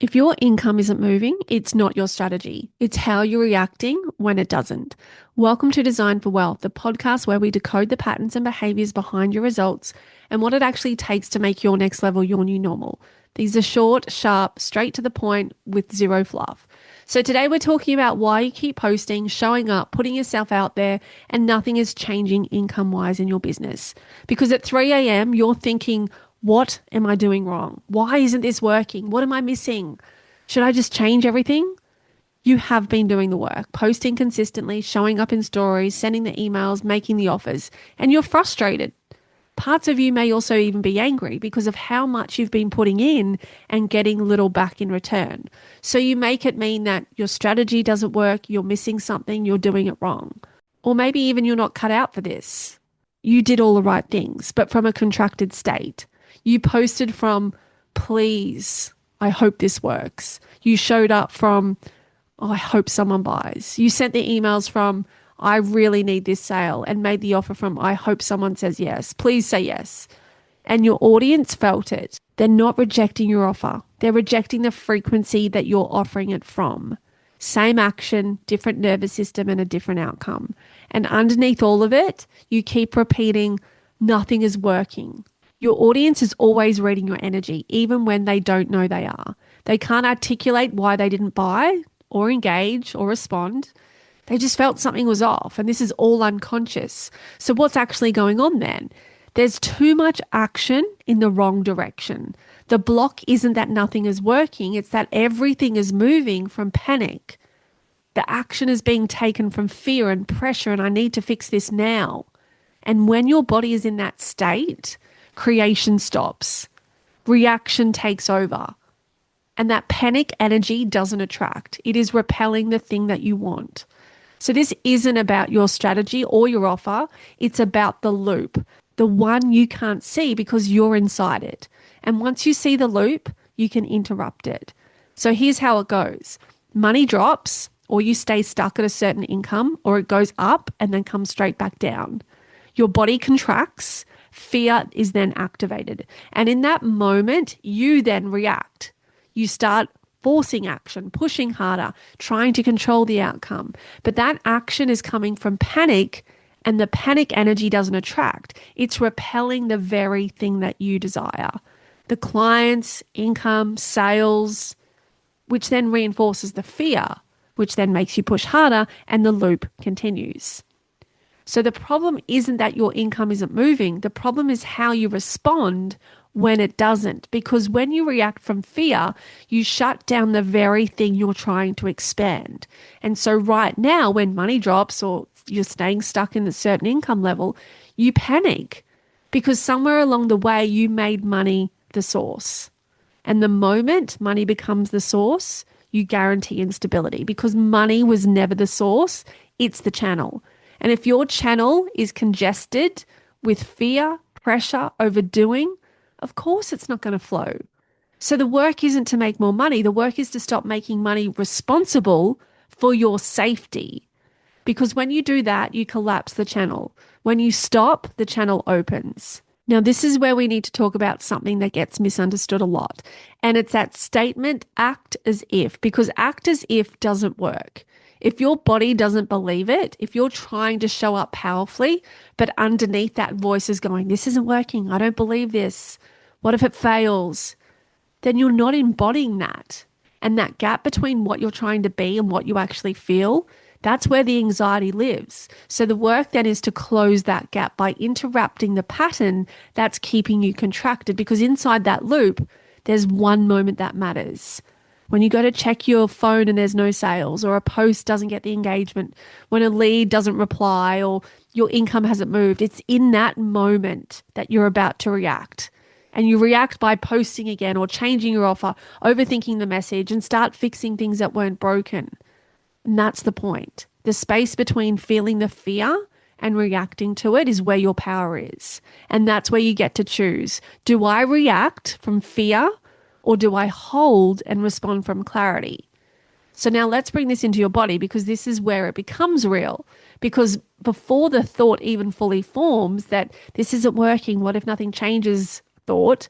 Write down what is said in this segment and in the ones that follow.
If your income isn't moving, it's not your strategy. It's how you're reacting when it doesn't. Welcome to Design for Wealth, the podcast where we decode the patterns and behaviors behind your results and what it actually takes to make your next level your new normal. These are short, sharp, straight to the point with zero fluff. So today we're talking about why you keep posting, showing up, putting yourself out there, and nothing is changing income-wise in your business. Because at 3 a.m., you're thinking, what am I doing wrong? Why isn't this working? What am I missing? Should I just change everything? You have been doing the work, posting consistently, showing up in stories, sending the emails, making the offers, and you're frustrated. Parts of you may also even be angry because of how much you've been putting in and getting little back in return. So you make it mean that your strategy doesn't work, you're missing something, you're doing it wrong. Or maybe even you're not cut out for this. You did all the right things, but from a contracted state. You posted from, please, I hope this works. You showed up from, oh, I hope someone buys. You sent the emails from, I really need this sale, and made the offer from, I hope someone says yes. Please say yes. And your audience felt it. They're not rejecting your offer. They're rejecting the frequency that you're offering it from. Same action, different nervous system, and a different outcome. And underneath all of it, you keep repeating, nothing is working. Your audience is always reading your energy, even when they don't know they are. They can't articulate why they didn't buy or engage or respond. They just felt something was off, and this is all unconscious. So what's actually going on then? There's too much action in the wrong direction. The block isn't that nothing is working, it's that everything is moving from panic. The action is being taken from fear and pressure, and I need to fix this now. And when your body is in that state, creation stops, reaction takes over, and that panic energy doesn't attract. It is repelling the thing that you want. So this isn't about your strategy or your offer. It's about the loop, the one you can't see because you're inside it. And once you see the loop, you can interrupt it. So here's how it goes. Money drops, or you stay stuck at a certain income, or it goes up and then comes straight back down. Your body contracts, fear is then activated. And in that moment, you then react. You start forcing action, pushing harder, trying to control the outcome. But that action is coming from panic, and the panic energy doesn't attract. It's repelling the very thing that you desire. The clients, income, sales, which then reinforces the fear, which then makes you push harder, and the loop continues. So the problem isn't that your income isn't moving. The problem is how you respond when it doesn't. Because when you react from fear, you shut down the very thing you're trying to expand. And so right now, when money drops or you're staying stuck in a certain income level, you panic because somewhere along the way, you made money the source. And the moment money becomes the source, you guarantee instability because money was never the source. It's the channel. And if your channel is congested with fear, pressure, overdoing, of course it's not going to flow. So the work isn't to make more money. The work is to stop making money responsible for your safety. Because when you do that, you collapse the channel. When you stop, the channel opens. Now, this is where we need to talk about something that gets misunderstood a lot. And it's that statement, act as if, because act as if doesn't work. If your body doesn't believe it, if you're trying to show up powerfully, but underneath that voice is going, this isn't working, I don't believe this, what if it fails? Then you're not embodying that. And that gap between what you're trying to be and what you actually feel, that's where the anxiety lives. So the work then is to close that gap by interrupting the pattern that's keeping you contracted, because inside that loop, there's one moment that matters. When you go to check your phone and there's no sales, or a post doesn't get the engagement, when a lead doesn't reply, or your income hasn't moved, it's in that moment that you're about to react. And you react by posting again or changing your offer, overthinking the message, and start fixing things that weren't broken. And that's the point. The space between feeling the fear and reacting to it is where your power is. And that's where you get to choose. Do I react from fear, or do I hold and respond from clarity? So now let's bring this into your body, because this is where it becomes real. Because before the thought even fully forms that this isn't working, what if nothing changes thought,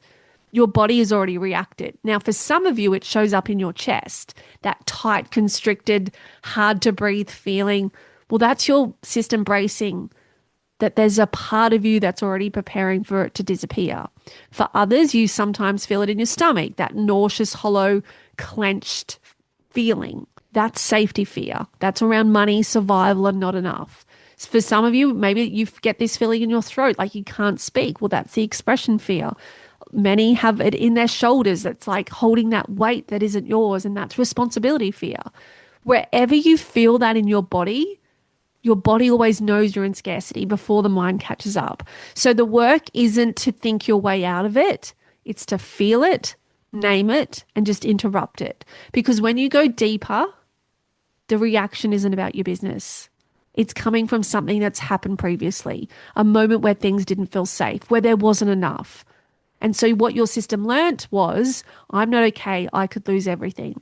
Your body has already reacted. Now, for some of you, it shows up in your chest, that tight, constricted, hard to breathe feeling. Well, that's your system bracing that there's a part of you that's already preparing for it to disappear. For others, you sometimes feel it in your stomach, that nauseous, hollow, clenched feeling. That's safety fear. That's around money, survival, and not enough. For some of you, maybe you get this feeling in your throat, like you can't speak. Well, that's the expression fear. Many have it in their shoulders. That's like holding that weight that isn't yours, and that's responsibility fear. Wherever you feel that in your body always knows you're in scarcity before the mind catches up. So the work isn't to think your way out of it. It's to feel it, name it, and just interrupt it. Because when you go deeper, the reaction isn't about your business. It's coming from something that's happened previously, a moment where things didn't feel safe, where there wasn't enough. And so what your system learnt was, I'm not okay, I could lose everything.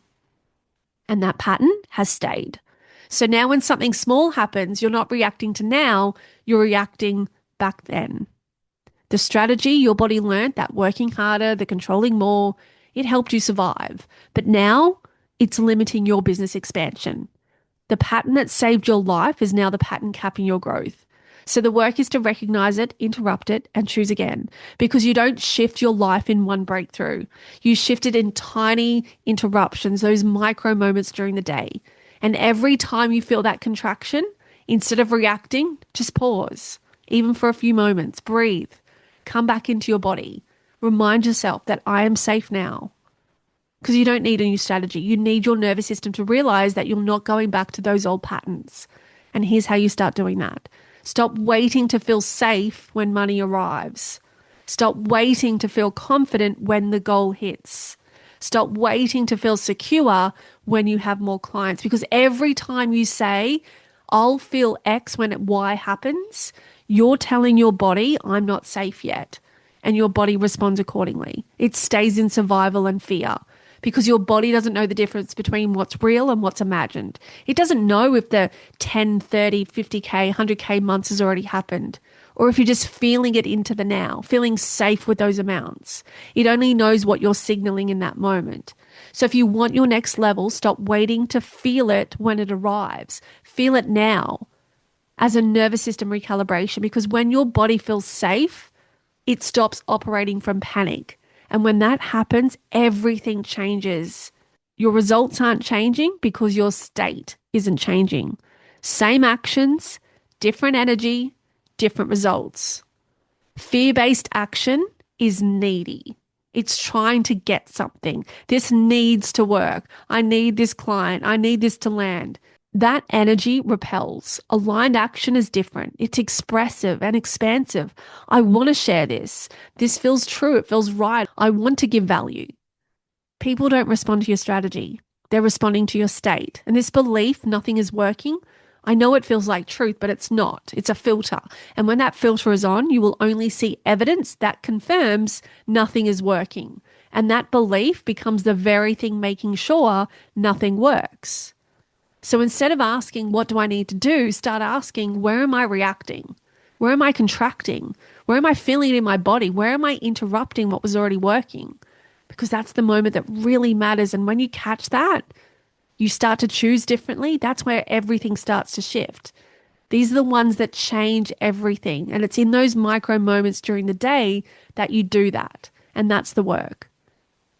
And that pattern has stayed. So now when something small happens, you're not reacting to now, you're reacting back then. The strategy your body learnt, that working harder, the controlling more, it helped you survive. But now it's limiting your business expansion. The pattern that saved your life is now the pattern capping your growth. So the work is to recognize it, interrupt it, and choose again. Because you don't shift your life in one breakthrough. You shift it in tiny interruptions, those micro moments during the day. And every time you feel that contraction, instead of reacting, just pause. Even for a few moments, breathe. Come back into your body. Remind yourself that I am safe now. Because you don't need a new strategy. You need your nervous system to realize that you're not going back to those old patterns. And here's how you start doing that. Stop waiting to feel safe when money arrives. Stop waiting to feel confident when the goal hits. Stop waiting to feel secure when you have more clients. Because every time you say, I'll feel X when Y happens, you're telling your body, I'm not safe yet. And your body responds accordingly. It stays in survival and fear. Because your body doesn't know the difference between what's real and what's imagined. It doesn't know if the 10, 30, 50K, 100K months has already happened, or if you're just feeling it into the now, feeling safe with those amounts. It only knows what you're signaling in that moment. So if you want your next level, stop waiting to feel it when it arrives. Feel it now as a nervous system recalibration, because when your body feels safe, it stops operating from panic. And when that happens, everything changes. Your results aren't changing because your state isn't changing. Same actions, different energy, different results. Fear-based action is needy. It's trying to get something. This needs to work. I need this client. I need this to land. That energy repels. Aligned action is different. It's expressive and expansive. I want to share this. This feels true. It feels right. I want to give value. People don't respond to your strategy. They're responding to your state. And this belief nothing is working, I know it feels like truth, but it's not. It's a filter. And when that filter is on, you will only see evidence that confirms nothing is working. And that belief becomes the very thing making sure nothing works. So instead of asking, what do I need to do? Start asking, where am I reacting? Where am I contracting? Where am I feeling it in my body? Where am I interrupting what was already working? Because that's the moment that really matters. And when you catch that, you start to choose differently. That's where everything starts to shift. These are the ones that change everything. And it's in those micro moments during the day that you do that. And that's the work.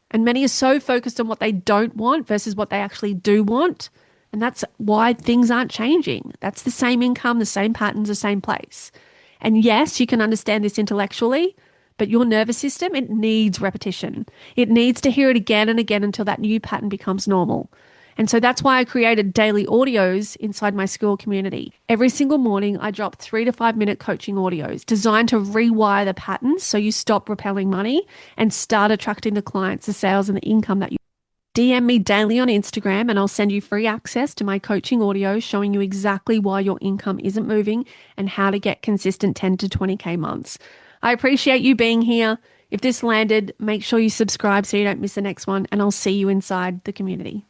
And many are so focused on what they don't want versus what they actually do want. And that's why things aren't changing. That's the same income, the same patterns, the same place. And yes, you can understand this intellectually, but your nervous system, it needs repetition. It needs to hear it again and again until that new pattern becomes normal. And so that's why I created daily audios inside my school community. Every single morning, I drop 3 to 5 minute coaching audios designed to rewire the patterns so you stop repelling money and start attracting the clients, the sales, and the income that you DM me daily on Instagram and I'll send you free access to my coaching audio showing you exactly why your income isn't moving and how to get consistent 10 to 20K months. I appreciate you being here. If this landed, make sure you subscribe so you don't miss the next one, and I'll see you inside the community.